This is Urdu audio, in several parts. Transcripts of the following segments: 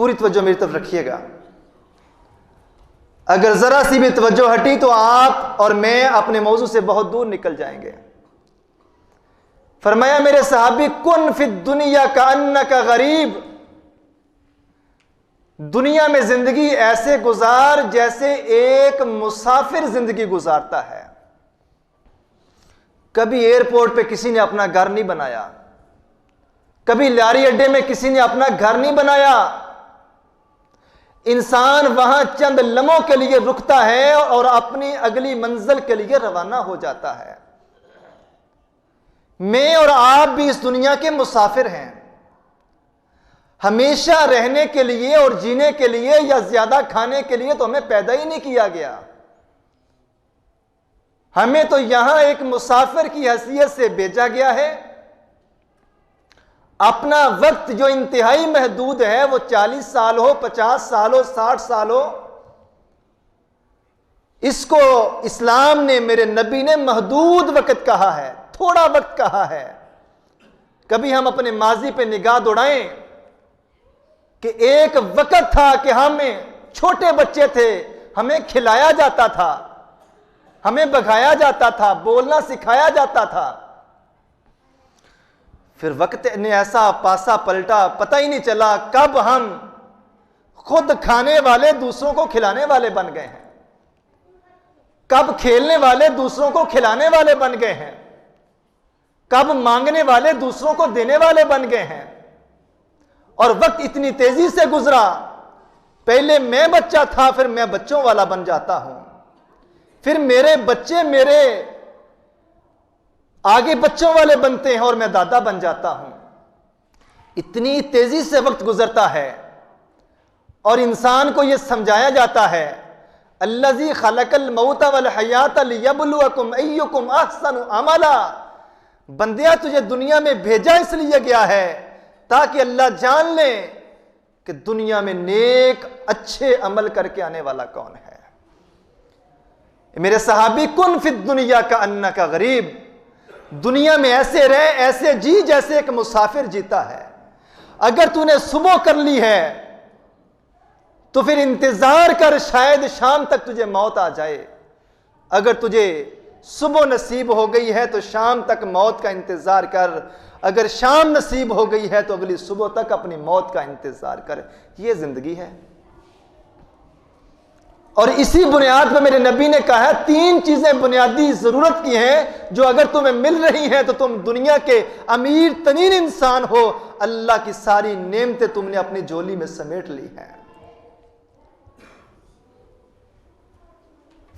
پوری توجہ میری طرف رکھیے گا. اگر ذرا سی بھی توجہ ہٹی تو آپ اور میں اپنے موضوع سے بہت دور نکل جائیں گے. فرمایا میرے صحابی کن فی الدنیا کأنک غریب، دنیا میں زندگی ایسے گزار جیسے ایک مسافر زندگی گزارتا ہے. کبھی ایئرپورٹ پہ کسی نے اپنا گھر نہیں بنایا، کبھی لاری اڈے میں کسی نے اپنا گھر نہیں بنایا. انسان وہاں چند لمحوں کے لیے رکتا ہے اور اپنی اگلی منزل کے لیے روانہ ہو جاتا ہے. میں اور آپ بھی اس دنیا کے مسافر ہیں. ہمیشہ رہنے کے لیے اور جینے کے لیے یا زیادہ کھانے کے لیے تو ہمیں پیدا ہی نہیں کیا گیا. ہمیں تو یہاں ایک مسافر کی حیثیت سے بھیجا گیا ہے. اپنا وقت جو انتہائی محدود ہے، وہ 40 سال ہو، 50 سال ہو، 60 سال ہو، اس کو اسلام نے، میرے نبی نے محدود وقت کہا ہے، تھوڑا وقت کہا ہے. کبھی ہم اپنے ماضی پہ نگاہ دوڑائیں کہ ایک وقت تھا کہ ہم چھوٹے بچے تھے، ہمیں کھلایا جاتا تھا، ہمیں بھگایا جاتا تھا، بولنا سکھایا جاتا تھا. پھر وقت نے ایسا پاسا پلٹا، پتہ ہی نہیں چلا کب ہم خود کھانے والے دوسروں کو کھلانے والے بن گئے ہیں، کب کھیلنے والے دوسروں کو کھلانے والے بن گئے ہیں، کب مانگنے والے دوسروں کو دینے والے بن گئے ہیں. اور وقت اتنی تیزی سے گزرا، پہلے میں بچہ تھا، پھر میں بچوں والا بن جاتا ہوں، پھر میرے بچے میرے آگے بچوں والے بنتے ہیں اور میں دادا بن جاتا ہوں. اتنی تیزی سے وقت گزرتا ہے اور انسان کو یہ سمجھایا جاتا ہے الذی خلق الموت والحیات لیبلوکم ایکم احسن عملا. بندیا تجھے دنیا میں بھیجا اس لیے گیا ہے تاکہ اللہ جان لے کہ دنیا میں نیک اچھے عمل کر کے آنے والا کون ہے. میرے صحابی کن فی الدنیا کأنک غریب، دنیا میں ایسے رہ، ایسے جی جیسے ایک مسافر جیتا ہے. اگر تو نے صبح کر لی ہے تو پھر انتظار کر، شاید شام تک تجھے موت آ جائے. اگر تجھے صبح نصیب ہو گئی ہے تو شام تک موت کا انتظار کر، اگر شام نصیب ہو گئی ہے تو اگلی صبح تک اپنی موت کا انتظار کر. یہ زندگی ہے. اور اسی بنیاد پہ میرے نبی نے کہا ہے 3 چیزیں بنیادی ضرورت کی ہیں جو اگر تمہیں مل رہی ہیں تو تم دنیا کے امیر ترین انسان ہو. اللہ کی ساری نعمتیں تم نے اپنی جھولی میں سمیٹ لی ہیں.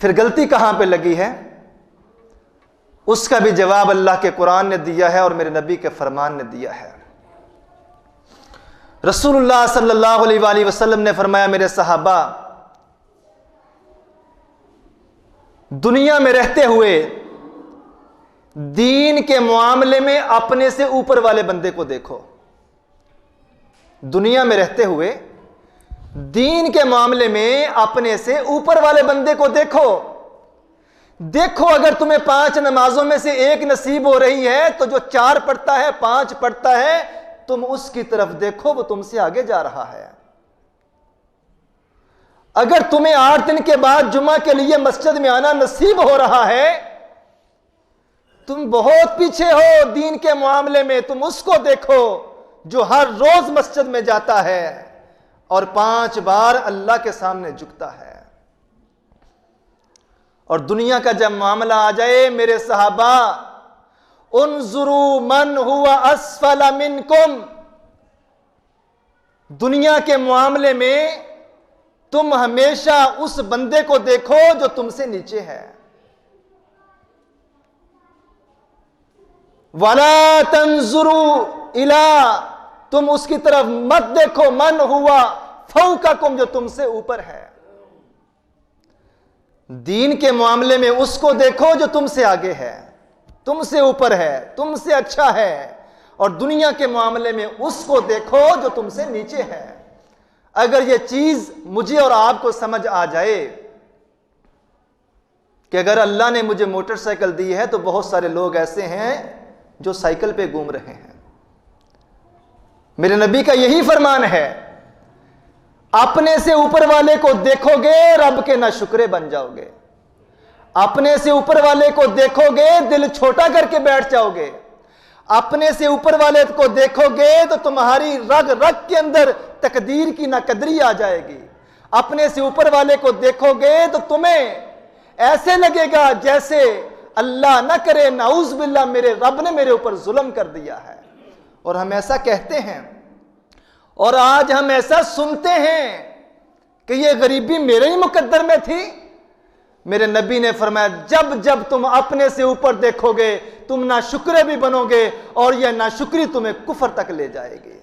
پھر غلطی کہاں پہ لگی ہے، اس کا بھی جواب اللہ کے قرآن نے دیا ہے اور میرے نبی کے فرمان نے دیا ہے. رسول اللہ صلی اللہ علیہ وآلہ وسلم نے فرمایا میرے صحابہ، دنیا میں رہتے ہوئے دین کے معاملے میں اپنے سے اوپر والے بندے کو دیکھو. دنیا میں رہتے ہوئے دین کے معاملے میں اپنے سے اوپر والے بندے کو دیکھو. دیکھو اگر تمہیں 5 نمازوں میں سے ایک نصیب ہو رہی ہے تو جو 4 پڑھتا ہے، 5 پڑھتا ہے، تم اس کی طرف دیکھو، وہ تم سے آگے جا رہا ہے. اگر تمہیں 8 دن کے بعد جمعہ کے لیے مسجد میں آنا نصیب ہو رہا ہے، تم بہت پیچھے ہو دین کے معاملے میں. تم اس کو دیکھو جو ہر روز مسجد میں جاتا ہے اور 5 بار اللہ کے سامنے جھکتا ہے. اور دنیا کا جب معاملہ آ جائے میرے صحابہ، انظروا من هو اسفل منکم، دنیا کے معاملے میں تم ہمیشہ اس بندے کو دیکھو جو تم سے نیچے ہے. وَلَا تَنظُرُوا إِلَىٰ، تم اس کی طرف مت دیکھو من ہوا فوقکم، جو تم سے اوپر ہے. دین کے معاملے میں اس کو دیکھو جو تم سے آگے ہے، تم سے اوپر ہے، تم سے اچھا ہے. اور دنیا کے معاملے میں اس کو دیکھو جو تم سے نیچے ہے. اگر یہ چیز مجھے اور آپ کو سمجھ آ جائے کہ اگر اللہ نے مجھے موٹر سائیکل دی ہے تو بہت سارے لوگ ایسے ہیں جو سائیکل پہ گھوم رہے ہیں. میرے نبی کا یہی فرمان ہے اپنے سے اوپر والے کو دیکھو گے رب کے ناشکرے بن جاؤ گے. اپنے سے اوپر والے کو دیکھو گے دل چھوٹا کر کے بیٹھ جاؤ گے. اپنے سے اوپر والے کو دیکھو گے تو تمہاری رگ رگ کے اندر تقدیر کی ناقدری آ جائے گی. اپنے سے اوپر والے کو دیکھو گے تو تمہیں ایسے لگے گا جیسے اللہ نہ کرے نعوذ باللہ میرے رب نے میرے اوپر ظلم کر دیا ہے. اور ہم ایسا کہتے ہیں اور آج ہم ایسا سنتے ہیں کہ یہ غریبی میرے ہی مقدر میں تھی. میرے نبی نے فرمایا جب جب تم اپنے سے اوپر دیکھو گے تم ناشکرے بھی بنو گے اور یہ ناشکری تمہیں کفر تک لے جائے گی.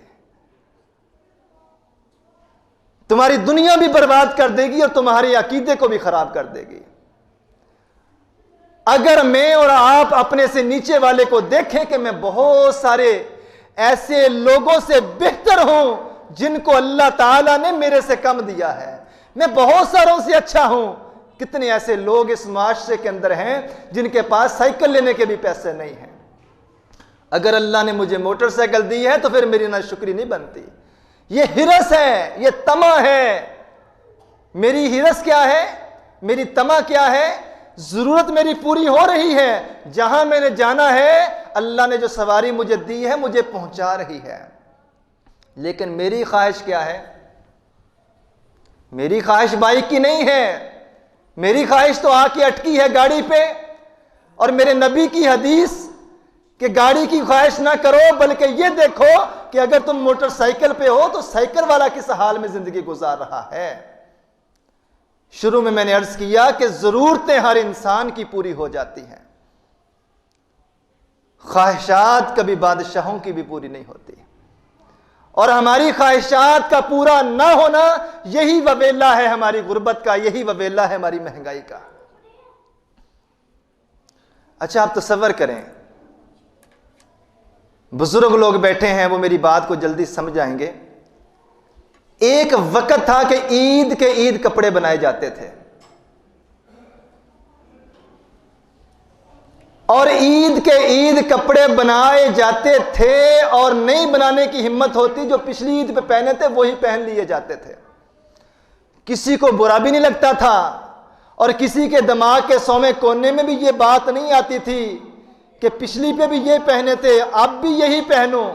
تمہاری دنیا بھی برباد کر دے گی اور تمہارے عقیدے کو بھی خراب کر دے گی. اگر میں اور آپ اپنے سے نیچے والے کو دیکھیں کہ میں بہت سارے ایسے لوگوں سے بہتر ہوں جن کو اللہ تعالیٰ نے میرے سے کم دیا ہے, میں بہت ساروں سے اچھا ہوں. کتنے ایسے لوگ اس معاشرے کے اندر ہیں جن کے پاس سائیکل لینے کے بھی پیسے نہیں ہیں. اگر اللہ نے مجھے موٹر سائیکل دی ہے تو پھر میری ناشکری نہیں بنتی. یہ ہرس ہے, یہ طمع ہے. میری ہرس کیا ہے, میری طمع کیا ہے؟ ضرورت میری پوری ہو رہی ہے, جہاں میں نے جانا ہے اللہ نے جو سواری مجھے دی ہے مجھے پہنچا رہی ہے. لیکن میری خواہش کیا ہے؟ میری خواہش بائک کی نہیں ہے, میری خواہش تو آ کے اٹکی ہے گاڑی پہ. اور میرے نبی کی حدیث کہ گاڑی کی خواہش نہ کرو بلکہ یہ دیکھو کہ اگر تم موٹر سائیکل پہ ہو تو سائیکل والا کس حال میں زندگی گزار رہا ہے. شروع میں نے عرض کیا کہ ضرورتیں ہر انسان کی پوری ہو جاتی ہیں, خواہشات کبھی بادشاہوں کی بھی پوری نہیں ہوتی. اور ہماری خواہشات کا پورا نہ ہونا یہی وبیلہ ہے ہماری غربت کا, یہی وبیلہ ہے ہماری مہنگائی کا. اچھا آپ تصور کریں, بزرگ لوگ بیٹھے ہیں وہ میری بات کو جلدی سمجھ جائیں گے. ایک وقت تھا کہ عید کے عید کپڑے بنائے جاتے تھے اور عید کے عید کپڑے بنائے جاتے تھے اور نہیں بنانے کی ہمت ہوتی, جو پچھلی عید پہ پہنے تھے وہی پہن لیے جاتے تھے. کسی کو برا بھی نہیں لگتا تھا اور کسی کے دماغ کے سویں کونے میں بھی یہ بات نہیں آتی تھی کہ پچھلی پہ بھی یہ پہنے تھے اب بھی یہی پہنو.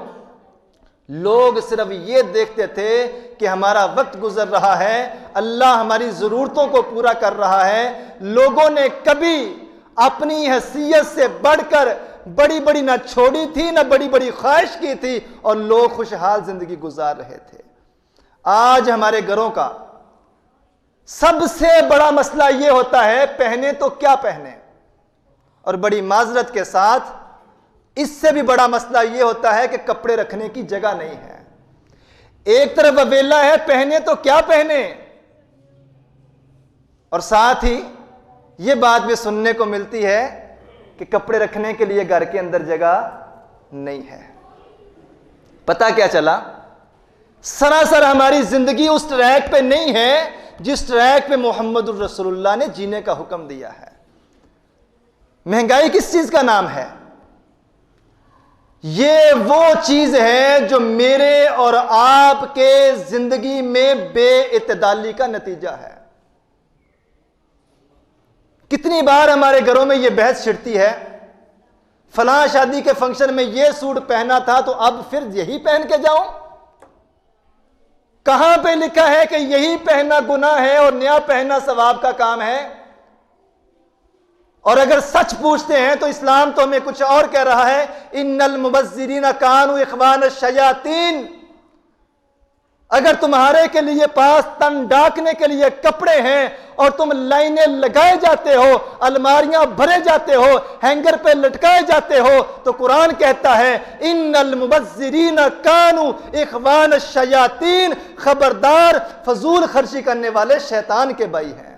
لوگ صرف یہ دیکھتے تھے کہ ہمارا وقت گزر رہا ہے, اللہ ہماری ضرورتوں کو پورا کر رہا ہے. لوگوں نے کبھی اپنی حیثیت سے بڑھ کر بڑی بڑی نہ چھوڑی تھی نہ بڑی بڑی خواہش کی تھی اور لوگ خوشحال زندگی گزار رہے تھے. آج ہمارے گھروں کا سب سے بڑا مسئلہ یہ ہوتا ہے پہنے تو کیا پہنے, اور بڑی معذرت کے ساتھ اس سے بھی بڑا مسئلہ یہ ہوتا ہے کہ کپڑے رکھنے کی جگہ نہیں ہے. ایک طرف وبیلہ ہے پہنے تو کیا پہنے, اور ساتھ ہی یہ بات بھی سننے کو ملتی ہے کہ کپڑے رکھنے کے لیے گھر کے اندر جگہ نہیں ہے. پتہ کیا چلا, سراسر ہماری زندگی اس ٹریک پہ نہیں ہے جس ٹریک پہ محمد الرسول اللہ نے جینے کا حکم دیا ہے. مہنگائی کس چیز کا نام ہے؟ یہ وہ چیز ہے جو میرے اور آپ کے زندگی میں بے اعتدالی کا نتیجہ ہے. کتنی بار ہمارے گھروں میں یہ بحث چھڑتی ہے, فلاں شادی کے فنکشن میں یہ سوٹ پہنا تھا تو اب پھر یہی پہن کے جاؤں. کہاں پہ لکھا ہے کہ یہی پہننا گناہ ہے اور نیا پہننا ثواب کا کام ہے؟ اور اگر سچ پوچھتے ہیں تو اسلام تو ہمیں کچھ اور کہہ رہا ہے, ان المبذرین کانوا اخوان الشیاطین. اگر تمہارے کے لیے پاس تن ڈھانکنے کے لیے کپڑے ہیں اور تم لائنیں لگائے جاتے ہو, الماریاں بھرے جاتے ہو, ہینگر پہ لٹکائے جاتے ہو, تو قرآن کہتا ہے ان المبذرین کانوا اخوان الشیاطین, خبردار فضول خرچی کرنے والے شیطان کے بھائی ہیں.